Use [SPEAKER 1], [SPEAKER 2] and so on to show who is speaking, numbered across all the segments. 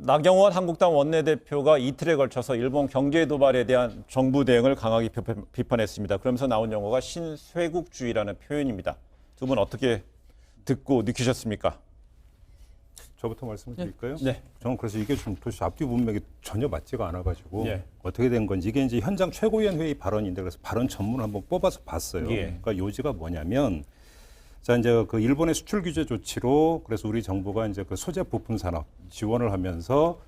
[SPEAKER 1] 나경원 한국당 원내대표가 이틀에 걸쳐서 일본 경제 도발에 대한 정부 대응을 강하게 비판했습니다. 그러면서 나온 용어가 신쇄국주의라는 표현입니다. 두 분 어떻게 듣고 느끼셨습니까?
[SPEAKER 2] 저부터 말씀드릴까요?
[SPEAKER 1] 네.
[SPEAKER 2] 저는 그래서 이게 좀 도대체 앞뒤 문맥이 전혀 맞지가 않아가지고
[SPEAKER 1] 예.
[SPEAKER 2] 어떻게 된 건지 이게 이제 현장 최고위원 회의 발언인데 그래서 발언 전문을 한번 뽑아서 봤어요.
[SPEAKER 1] 예.
[SPEAKER 2] 그러니까 요지가 뭐냐면 자 이제 그 일본의 수출 규제 조치로 그래서 우리 정부가 이제 그 소재 부품 산업 지원을 하면서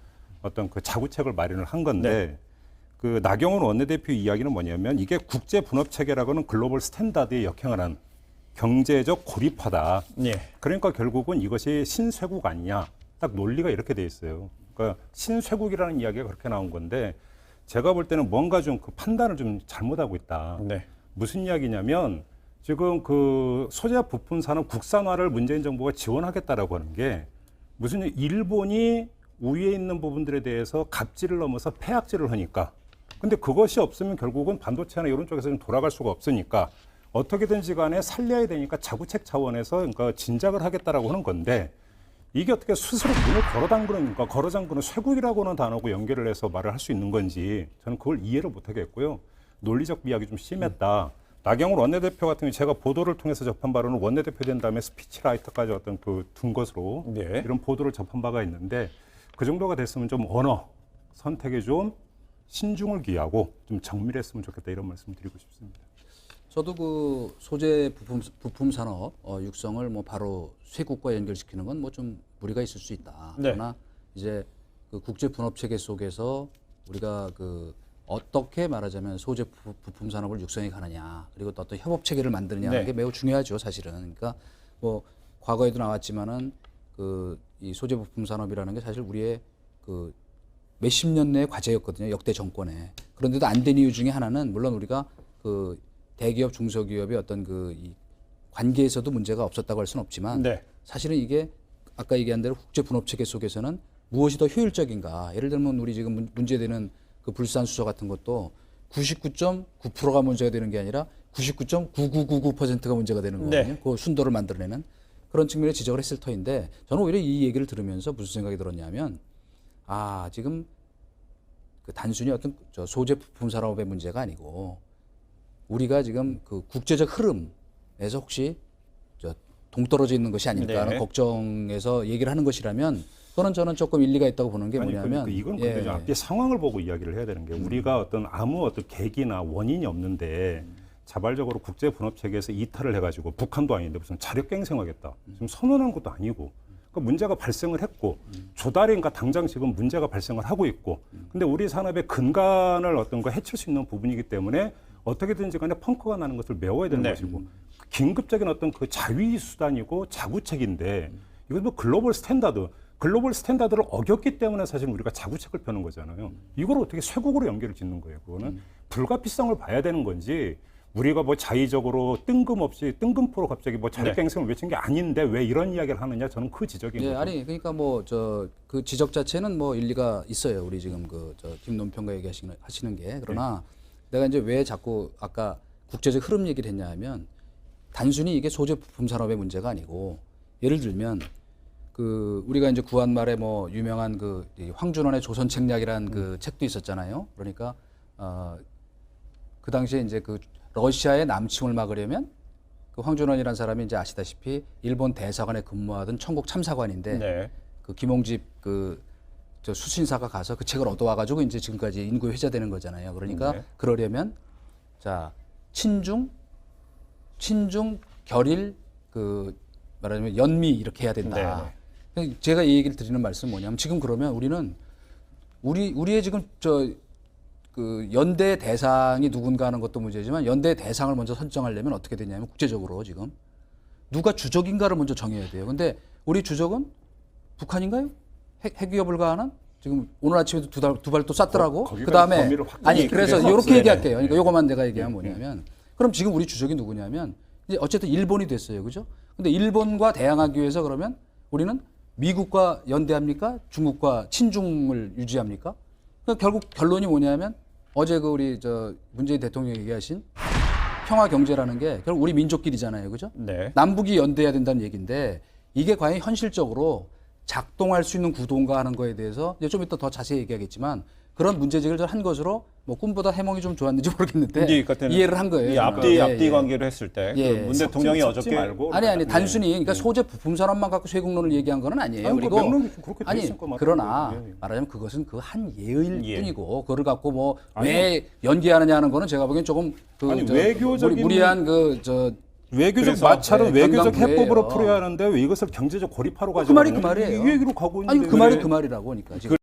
[SPEAKER 2] 어떤 그 자구책을 마련을 한 건데
[SPEAKER 1] 네.
[SPEAKER 2] 그 나경원 원내대표 이야기는 뭐냐면 이게 국제 분업 체계라고는 글로벌 스탠다드에 역행을 한 경제적 고립화다.
[SPEAKER 1] 예.
[SPEAKER 2] 그러니까 결국은 이것이 신쇄국 아니냐. 딱 논리가 이렇게 돼 있어요. 그러니까 신쇄국이라는 이야기가 그렇게 나온 건데 제가 볼 때는 뭔가 좀 그 판단을 좀 잘못하고 있다.
[SPEAKER 1] 네.
[SPEAKER 2] 무슨 이야기냐면 지금 그 소재 부품 산업 국산화를 문재인 정부가 지원하겠다라고 하는 게 무슨 일본이 우위에 있는 부분들에 대해서 갑질을 넘어서 폐악질을 하니까 근데 그것이 없으면 결국은 반도체나 이런 쪽에서는 돌아갈 수가 없으니까 어떻게든지 간에 살려야 되니까 자구책 차원에서 그러니까 진작을 하겠다라고 하는 건데 이게 어떻게 스스로 문을 걸어잠그는 쇄국이라고 하는 단어하고 연결을 해서 말을 할 수 있는 건지 저는 그걸 이해를 못 하겠고요. 논리적 비약이 좀 심했다. 나경원 원내대표 같은 경우 제가 보도를 통해서 접한 바로는 원내대표 된 다음에 스피치라이터까지 어떤 둔 것으로
[SPEAKER 1] 네.
[SPEAKER 2] 이런 보도를 접한 바가 있는데 그 정도가 됐으면 좀 언어 선택에 좀 신중을 기하고 좀 정밀했으면 좋겠다 이런 말씀 드리고 싶습니다.
[SPEAKER 3] 저도 그 소재 부품 산업 육성을 뭐 바로 쇄국과 연결시키는 건 뭐 좀 무리가 있을 수 있다.
[SPEAKER 1] 네.
[SPEAKER 3] 그러나 이제 그 국제 분업 체계 속에서 우리가 그 어떻게 말하자면 소재 부품 산업을 육성해 가느냐 그리고 또 어떤 협업 체계를 만드느냐는
[SPEAKER 1] 네.
[SPEAKER 3] 게 매우 중요하죠, 사실은. 그러니까 뭐 과거에도 나왔지만은 그 이 소재 부품 산업이라는 게 사실 우리의 그 몇십 년 내의 과제였거든요, 역대 정권에. 그런데도 안 된 이유 중에 하나는 물론 우리가 그 대기업, 중소기업의 어떤 그 이 관계에서도 문제가 없었다고 할 수는 없지만
[SPEAKER 1] 네.
[SPEAKER 3] 사실은 이게 아까 얘기한 대로 국제 분업 체계 속에서는 무엇이 더 효율적인가? 예를 들면 우리 지금 문제되는 그 불산 수소 같은 것도 99.9%가 문제가 되는 게 아니라 99.9999%가 문제가 되는 거거든요.
[SPEAKER 1] 네.
[SPEAKER 3] 그 순도를 만들어내는 그런 측면에 지적을 했을 터인데 저는 오히려 이 얘기를 들으면서 무슨 생각이 들었냐면 지금 그 단순히 어떤 저 소재 부품 산업의 문제가 아니고 우리가 지금 그 국제적 흐름에서 혹시 저 동떨어져 있는 것이 아닐까 하는
[SPEAKER 1] 네.
[SPEAKER 3] 걱정에서 얘기를 하는 것이라면 그거는 저는 조금 일리가 있다고 보는 게 뭐냐면
[SPEAKER 2] 그러니까 이건 근데 좀 앞뒤 상황을 보고 이야기를 해야 되는 게 우리가 아무 어떤 계기나 원인이 없는데 자발적으로 국제 분업 체계에서 이탈을 해가지고 북한도 아닌데 무슨 자력갱생하겠다 지금 선언한 것도 아니고 그러니까 문제가 발생을 했고 조달인가 당장 지금 문제가 발생을 하고 있고 근데 우리 산업의 근간을 어떤 거 해칠 수 있는 부분이기 때문에 어떻게든지 간에 펑크가 나는 것을 메워야 되는
[SPEAKER 1] 네.
[SPEAKER 2] 것이고 긴급적인 어떤 그 자위 수단이고 자구책인데 이건 뭐 글로벌 스탠다드를 어겼기 때문에 사실 우리가 자구책을 펴는 거잖아요. 이걸 어떻게 쇄국으로 연결을 짓는 거예요. 그거는 불가피성을 봐야 되는 건지 우리가 뭐 자의적으로 뜬금포로 갑자기 뭐 자력갱생을 외친 게 아닌데 왜 이런 이야기를 하느냐 저는 그 지적인 거죠.
[SPEAKER 3] 아니 그러니까 뭐 그 지적 자체는 뭐 일리가 있어요. 우리 지금 그 김논평가 얘기하시는 게 그러나 내가 이제 왜 자꾸 아까 국제적 흐름 얘기를 했냐 하면 단순히 이게 소재 부품 산업의 문제가 아니고 예를 들면 그 우리가 이제 구한 말에 뭐 유명한 그 황준원의 조선책략이라는 그 책도 있었잖아요. 그러니까 그 당시에 이제 그 러시아의 남침을 막으려면 그 황준원이라는 사람이 이제 아시다시피 일본 대사관에 근무하던 천국 참사관인데
[SPEAKER 1] 네.
[SPEAKER 3] 그 김홍집 저 수신사가 가서 그 책을 얻어와가지고 이제 지금까지 인구에 회자되는 거잖아요. 그러니까
[SPEAKER 1] 네.
[SPEAKER 3] 그러려면 자 친중 결일 그 말하자면 연미 이렇게 해야 된다. 제가 이 얘기를 드리는 말씀은 뭐냐면 지금 그러면 우리는 우리의 지금 그 연대 대상이 누군가 하는 것도 문제지만 연대 대상을 먼저 선정하려면 어떻게 되냐면 국제적으로 지금 누가 주적인가를 먼저 정해야 돼요. 근데 우리 주적은 북한인가요? 핵위협 불가하는? 지금 오늘 아침에도 두 발 또 쐈더라고. 그다음에 아니 그래서 이렇게 얘기할게요. 그러니까 요것만 내가 얘기하면 뭐냐면 그럼 지금 우리 주적이 누구냐면 이제 어쨌든 일본이 됐어요. 그죠? 근데 일본과 대항하기 위해서 그러면 우리는 미국과 연대합니까? 중국과 친중을 유지합니까? 그러니까 결국 결론이 뭐냐면 어제 그 우리 문재인 대통령이 얘기하신 평화 경제라는 게 결국 우리 민족끼리잖아요. 그죠?
[SPEAKER 1] 네.
[SPEAKER 3] 남북이 연대해야 된다는 얘기인데 이게 과연 현실적으로 작동할 수 있는 구도인가 하는 거에 대해서 이제 좀 이따 더 자세히 얘기하겠지만 그런 문제 제기를 한 것으로 뭐 꿈보다 해몽이 좀 좋았는지 모르겠는데
[SPEAKER 1] 근데 같은
[SPEAKER 3] 이해를 한 거예요.
[SPEAKER 1] 이
[SPEAKER 3] 그러니까.
[SPEAKER 1] 앞뒤
[SPEAKER 3] 예, 예.
[SPEAKER 1] 관계를 했을 때
[SPEAKER 3] 예.
[SPEAKER 1] 문 대통령이
[SPEAKER 2] 섞지
[SPEAKER 1] 어저께
[SPEAKER 2] 말고
[SPEAKER 3] 아니 단순히 그러니까 소재 부품 산업만 갖고 쇄국론을 얘기한 건 아니에요.
[SPEAKER 2] 아니,
[SPEAKER 3] 그리고
[SPEAKER 2] 맥락이 그렇게 돼
[SPEAKER 3] 아니
[SPEAKER 2] 있을 것 같아요.
[SPEAKER 3] 그러나
[SPEAKER 2] 예, 예.
[SPEAKER 3] 말하자면 그것은 그 한 예일
[SPEAKER 1] 예.
[SPEAKER 3] 뿐이고 그거를 갖고 뭐 왜 연기하느냐 하는 거는 제가 보기엔 조금 그
[SPEAKER 2] 아니, 외교적인-
[SPEAKER 3] 무리한 그저
[SPEAKER 2] 외교적
[SPEAKER 1] 그래서,
[SPEAKER 2] 마찰은
[SPEAKER 3] 네,
[SPEAKER 2] 외교적
[SPEAKER 3] 관광부예요.
[SPEAKER 2] 해법으로 풀어야 하는데 왜 이것을 경제적 고립화로 가져가는
[SPEAKER 3] 그 말이 그 말이에요.
[SPEAKER 2] 이 얘기로 가고 있는데
[SPEAKER 3] 아니 그 말이 그 말이라고 그러니까 지금.